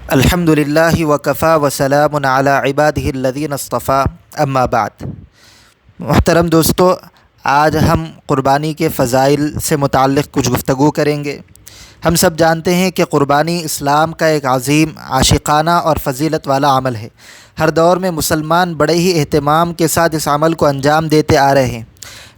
الحمد للہ وکفیٰ وسلام علی عبادہ الذین اصطفیٰ اما بعد۔ محترم دوستو، آج ہم قربانی کے فضائل سے متعلق کچھ گفتگو کریں گے۔ ہم سب جانتے ہیں کہ قربانی اسلام کا ایک عظیم عاشقانہ اور فضیلت والا عمل ہے۔ ہر دور میں مسلمان بڑے ہی اہتمام کے ساتھ اس عمل کو انجام دیتے آ رہے ہیں،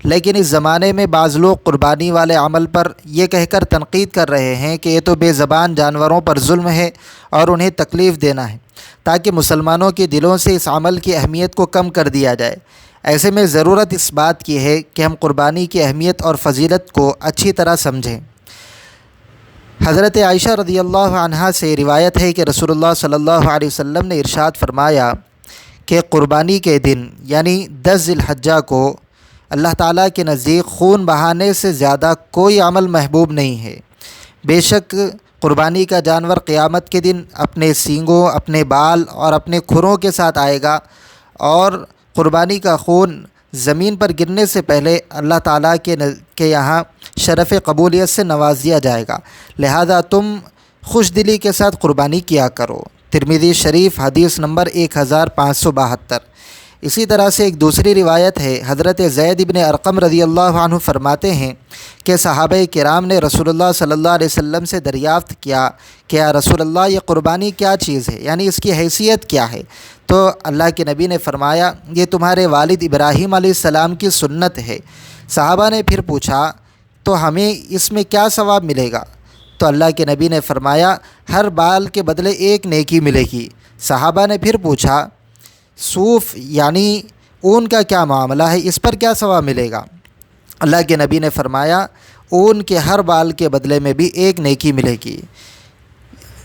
لیکن اس زمانے میں بعض لوگ قربانی والے عمل پر یہ کہہ کر تنقید کر رہے ہیں کہ یہ تو بے زبان جانوروں پر ظلم ہے اور انہیں تکلیف دینا ہے، تاکہ مسلمانوں کے دلوں سے اس عمل کی اہمیت کو کم کر دیا جائے۔ ایسے میں ضرورت اس بات کی ہے کہ ہم قربانی کی اہمیت اور فضیلت کو اچھی طرح سمجھیں۔ حضرت عائشہ رضی اللہ عنہا سے روایت ہے کہ رسول اللہ صلی اللہ علیہ وسلم نے ارشاد فرمایا کہ قربانی کے دن یعنی 10 ذی الحجہ کو اللہ تعالیٰ کے نزدیک خون بہانے سے زیادہ کوئی عمل محبوب نہیں ہے۔ بے شک قربانی کا جانور قیامت کے دن اپنے سینگوں، اپنے بال اور اپنے کھروں کے ساتھ آئے گا، اور قربانی کا خون زمین پر گرنے سے پہلے اللہ تعالیٰ کے یہاں شرف قبولیت سے نواز دیا جائے گا، لہذا تم خوش دلی کے ساتھ قربانی کیا کرو۔ ترمذی شریف حدیث نمبر 1572۔ اسی طرح سے ایک دوسری روایت ہے، حضرت زید بن ارقم رضی اللہ عنہ فرماتے ہیں کہ صحابہ کرام نے رسول اللہ صلی اللہ علیہ وسلم سے دریافت کیا کہ یا رسول اللہ، یہ قربانی کیا چیز ہے، یعنی اس کی حیثیت کیا ہے؟ تو اللہ کے نبی نے فرمایا، یہ تمہارے والد ابراہیم علیہ السلام کی سنت ہے۔ صحابہ نے پھر پوچھا، تو ہمیں اس میں کیا ثواب ملے گا؟ تو اللہ کے نبی نے فرمایا، ہر بال کے بدلے ایک نیکی ملے گی۔ صحابہ نے پھر پوچھا، صوف یعنی اون کا کیا معاملہ ہے، اس پر کیا ثواب ملے گا؟ اللہ کے نبی نے فرمایا، اون کے ہر بال کے بدلے میں بھی ایک نیکی ملے گی۔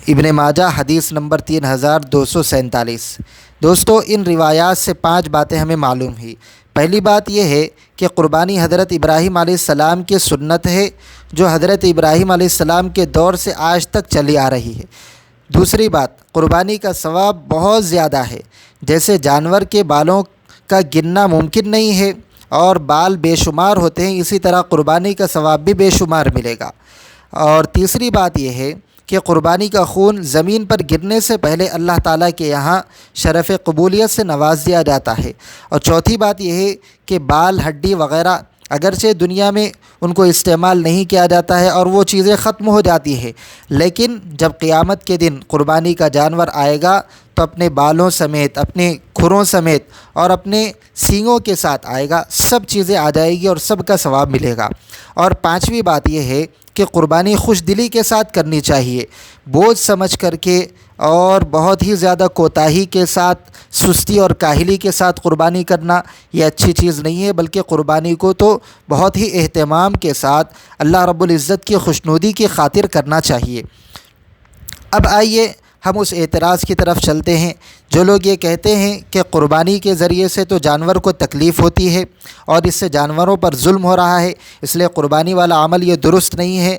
ابن ماجہ حدیث نمبر 3247۔ دوستو، ان روایات سے 5 باتیں ہمیں معلوم ہوئی۔ پہلی بات یہ ہے کہ قربانی حضرت ابراہیم علیہ السلام کی سنت ہے، جو حضرت ابراہیم علیہ السلام کے دور سے آج تک چلی آ رہی ہے۔ دوسری بات، قربانی کا ثواب بہت زیادہ ہے، جیسے جانور کے بالوں کا گننا ممکن نہیں ہے اور بال بے شمار ہوتے ہیں، اسی طرح قربانی کا ثواب بھی بے شمار ملے گا۔ اور تیسری بات یہ ہے کہ قربانی کا خون زمین پر گرنے سے پہلے اللہ تعالیٰ کے یہاں شرف قبولیت سے نواز دیا جاتا ہے۔ اور چوتھی بات یہ ہے کہ بال، ہڈی وغیرہ اگرچہ دنیا میں ان کو استعمال نہیں کیا جاتا ہے اور وہ چیزیں ختم ہو جاتی ہیں، لیکن جب قیامت کے دن قربانی کا جانور آئے گا تو اپنے بالوں سمیت، اپنے کھروں سمیت اور اپنے سینگوں کے ساتھ آئے گا، سب چیزیں آ جائے گی اور سب کا ثواب ملے گا۔ اور پانچویں بات یہ ہے کہ قربانی خوش دلی کے ساتھ کرنی چاہیے، بوجھ سمجھ کر کے اور بہت ہی زیادہ کوتاہی کے ساتھ، سستی اور کاہلی کے ساتھ قربانی کرنا یہ اچھی چیز نہیں ہے، بلکہ قربانی کو تو بہت ہی اہتمام کے ساتھ اللہ رب العزت کی خوشنودی کی خاطر کرنا چاہیے۔ اب آئیے ہم اس اعتراض کی طرف چلتے ہیں۔ جو لوگ یہ کہتے ہیں کہ قربانی کے ذریعے سے تو جانور کو تکلیف ہوتی ہے اور اس سے جانوروں پر ظلم ہو رہا ہے، اس لیے قربانی والا عمل یہ درست نہیں ہے،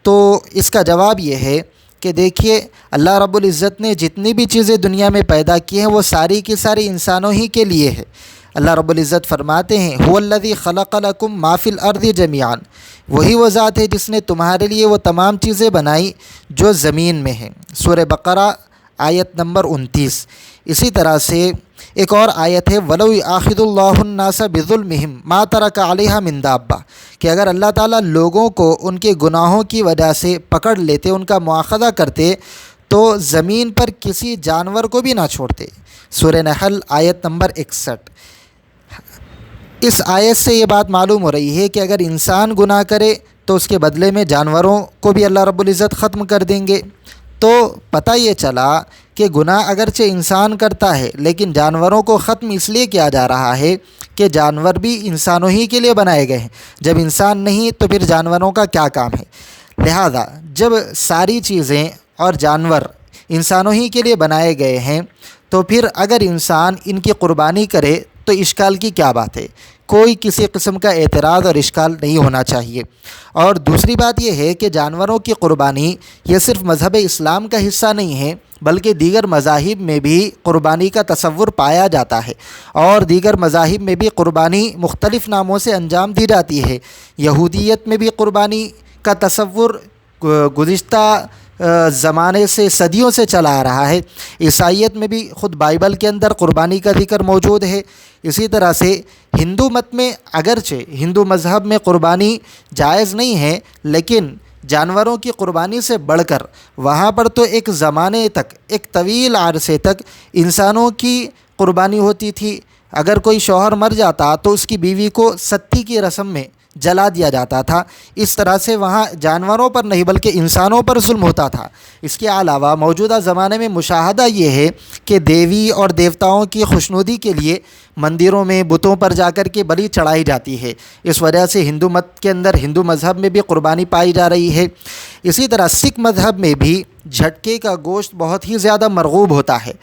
تو اس کا جواب یہ ہے کہ دیکھیے، اللہ رب العزت نے جتنی بھی چیزیں دنیا میں پیدا کی ہیں وہ ساری کی ساری انسانوں ہی کے لیے ہے۔ اللہ رب العزت فرماتے ہیں، هو الذی خلق لکم ما فی الارض جمیعا، وہی وہ ذات ہے جس نے تمہارے لیے وہ تمام چیزیں بنائی جو زمین میں ہیں۔ سورہ بقرہ آیت نمبر 29۔ اسی طرح سے ایک اور آیت ہے، وَلَوْ يُؤَاخِذُ اللَّهُ النَّاسَ بِظُلْمِهِمْ مَا تَرَكَ عَلَيْهَا مِن دَابَّةٍ، کہ اگر اللہ تعالیٰ لوگوں کو ان کے گناہوں کی وجہ سے پکڑ لیتے، ان کا مواخذہ کرتے، تو زمین پر کسی جانور کو بھی نہ چھوڑتے۔ سورہ نحل آیت نمبر 61۔ اس آیت سے یہ بات معلوم ہو رہی ہے کہ اگر انسان گناہ کرے تو اس کے بدلے میں جانوروں کو بھی اللہ رب العزت ختم کر دیں گے۔ تو پتہ یہ چلا کہ گناہ اگرچہ انسان کرتا ہے، لیکن جانوروں کو ختم اس لیے کیا جا رہا ہے کہ جانور بھی انسانوں ہی کے لیے بنائے گئے ہیں۔ جب انسان نہیں تو پھر جانوروں کا کیا کام ہے؟ لہذا جب ساری چیزیں اور جانور انسانوں ہی کے لیے بنائے گئے ہیں، تو پھر اگر انسان ان کی قربانی کرے تو اشکال کی کیا بات ہے؟ کوئی کسی قسم کا اعتراض اور اشکال نہیں ہونا چاہیے۔ اور دوسری بات یہ ہے کہ جانوروں کی قربانی یہ صرف مذہب اسلام کا حصہ نہیں ہے، بلکہ دیگر مذاہب میں بھی قربانی کا تصور پایا جاتا ہے، اور دیگر مذاہب میں بھی قربانی مختلف ناموں سے انجام دی جاتی ہے۔ یہودیت میں بھی قربانی کا تصور گزشتہ زمانے سے صدیوں سے چلا آ رہا ہے۔ عیسائیت میں بھی خود بائبل کے اندر قربانی کا ذکر موجود ہے۔ اسی طرح سے ہندو مت میں اگرچہ ہندو مذہب میں قربانی جائز نہیں ہے، لیکن جانوروں کی قربانی سے بڑھ کر وہاں پر تو ایک زمانے تک، ایک طویل عرصے تک انسانوں کی قربانی ہوتی تھی۔ اگر کوئی شوہر مر جاتا تو اس کی بیوی کو ستی کی رسم میں جلا دیا جاتا تھا۔ اس طرح سے وہاں جانوروں پر نہیں بلکہ انسانوں پر ظلم ہوتا تھا۔ اس کے علاوہ موجودہ زمانے میں مشاہدہ یہ ہے کہ دیوی اور دیوتاؤں کی خوشنودی کے لیے مندروں میں بتوں پر جا کر کے بلی چڑھائی جاتی ہے۔ اس وجہ سے ہندو مت کے اندر، ہندو مذہب میں بھی قربانی پائی جا رہی ہے۔ اسی طرح سکھ مذہب میں بھی جھٹکے کا گوشت بہت ہی زیادہ مرغوب ہوتا ہے۔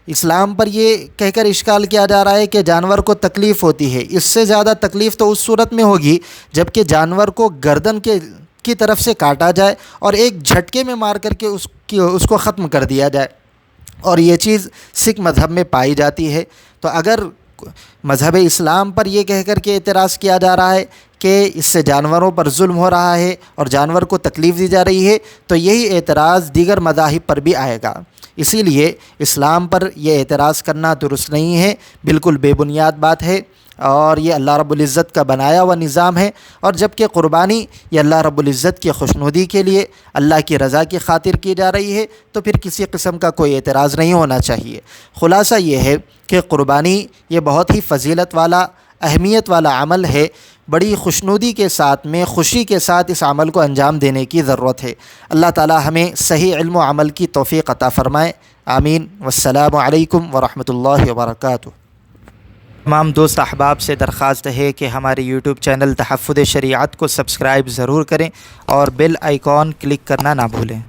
اسلام پر یہ کہہ کر اشکال کیا جا رہا ہے کہ جانور کو تکلیف ہوتی ہے۔ اس سے زیادہ تکلیف تو اس صورت میں ہوگی جب کہ جانور کو گردن کی طرف سے کاٹا جائے اور ایک جھٹکے میں مار کر کے اس کو ختم کر دیا جائے، اور یہ چیز سکھ مذہب میں پائی جاتی ہے۔ تو اگر مذہب اسلام پر یہ کہہ کر کے اعتراض کیا جا رہا ہے کہ اس سے جانوروں پر ظلم ہو رہا ہے اور جانور کو تکلیف دی جا رہی ہے، تو یہی اعتراض دیگر مذاہب پر بھی آئے گا۔ اسی لیے اسلام پر یہ اعتراض کرنا درست نہیں ہے، بالکل بے بنیاد بات ہے، اور یہ اللہ رب العزت کا بنایا ہوا نظام ہے۔ اور جب کہ قربانی یہ اللہ رب العزت کی خوشنودی کے لیے، اللہ کی رضا کی خاطر کی جا رہی ہے، تو پھر کسی قسم کا کوئی اعتراض نہیں ہونا چاہیے۔ خلاصہ یہ ہے کہ قربانی یہ بہت ہی فضیلت والا، اہمیت والا عمل ہے۔ بڑی خوشنودی کے ساتھ میں، خوشی کے ساتھ اس عمل کو انجام دینے کی ضرورت ہے۔ اللہ تعالی ہمیں صحیح علم و عمل کی توفیق عطا فرمائے، آمین۔ والسلام علیکم ورحمۃ اللہ وبرکاتہ۔ تمام دوست احباب سے درخواست ہے کہ ہمارے یوٹیوب چینل تحفظ شریعت کو سبسکرائب ضرور کریں اور بیل آئیکن کلک کرنا نہ بھولیں۔